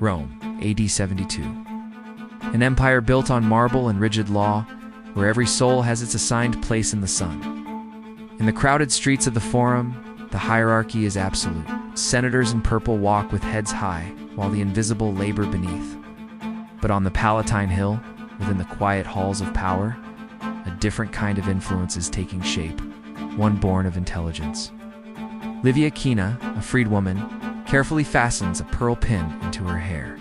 Rome, AD 72. An empire built on marble and rigid law, where every soul has its assigned place in the sun. In the crowded streets of the Forum, the hierarchy is absolute. Senators in purple walk with heads high, while the invisible labor beneath. But on the Palatine Hill, within the quiet halls of power, a different kind of influence is taking shape, one born of intelligence. Livia Caena, a freedwoman, carefully fastens a pearl pin into her hair.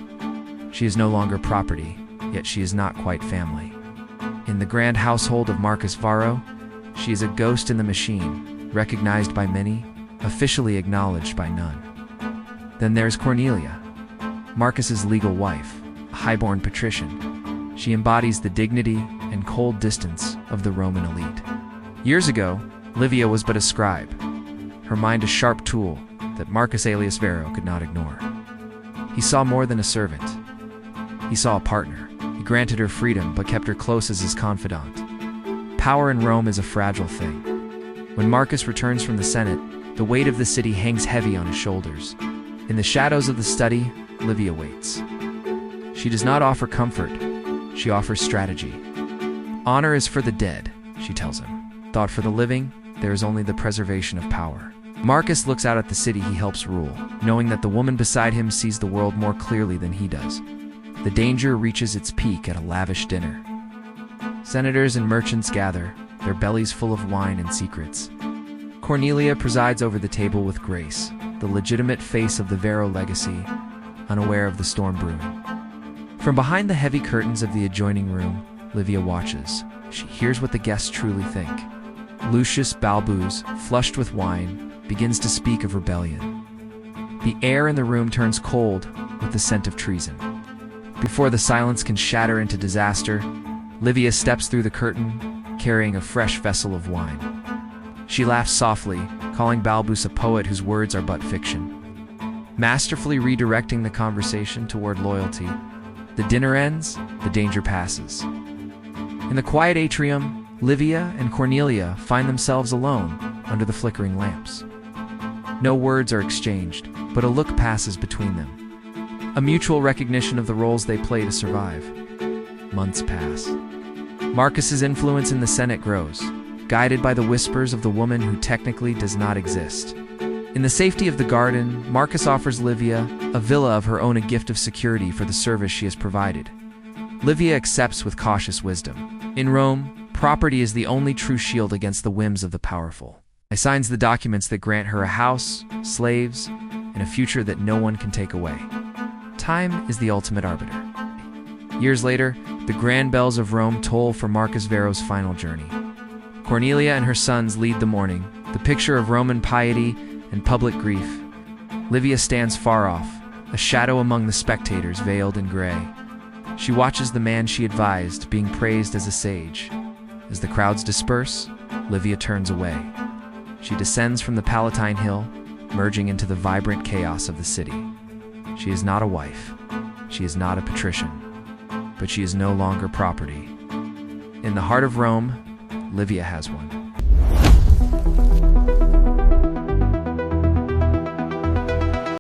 She is no longer property, yet she is not quite family. In the grand household of Marcus Varro, she is a ghost in the machine, recognized by many, officially acknowledged by none. Then there's Cornelia, Marcus's legal wife, a highborn patrician. She embodies the dignity and cold distance of the Roman elite. Years ago, Livia was but a scribe, her mind a sharp tool that Marcus alias Varro could not ignore. He saw more than a servant. He saw a partner. He granted her freedom but kept her close as his confidant. Power in Rome is a fragile thing. When Marcus returns from the Senate, the weight of the city hangs heavy on his shoulders. In the shadows of the study, Livia waits. She does not offer comfort. She offers strategy. Honor is for the dead, she tells him. Thought for the living, there is only the preservation of power. Marcus looks out at the city he helps rule, knowing that the woman beside him sees the world more clearly than he does. The danger reaches its peak at a lavish dinner. Senators and merchants gather, their bellies full of wine and secrets. Cornelia presides over the table with grace, the legitimate face of the Varro legacy, unaware of the storm brewing. From behind the heavy curtains of the adjoining room, Livia watches. She hears what the guests truly think. Lucius Balbus, flushed with wine, begins to speak of rebellion. The air in the room turns cold with the scent of treason. Before the silence can shatter into disaster, Livia steps through the curtain, carrying a fresh vessel of wine. She laughs softly, calling Balbus a poet whose words are but fiction. Masterfully redirecting the conversation toward loyalty, the dinner ends, the danger passes. In the quiet atrium, Livia and Cornelia find themselves alone under the flickering lamps. No words are exchanged, but a look passes between them. A mutual recognition of the roles they play to survive. Months pass. Marcus's influence in the Senate grows, guided by the whispers of the woman who technically does not exist. In the safety of the garden, Marcus offers Livia a villa of her own, a gift of security for the service she has provided. Livia accepts with cautious wisdom. In Rome, property is the only true shield against the whims of the powerful. She signs the documents that grant her a house, slaves, and a future that no one can take away. Time is the ultimate arbiter. Years later, the grand bells of Rome toll for Marcus Varro's final journey. Cornelia and her sons lead the mourning, the picture of Roman piety and public grief. Livia stands far off, a shadow among the spectators veiled in gray. She watches the man she advised being praised as a sage. As the crowds disperse, Livia turns away. She descends from the Palatine Hill, merging into the vibrant chaos of the city. She is not a wife. She is not a patrician. But she is no longer property. In the heart of Rome, Livia has one.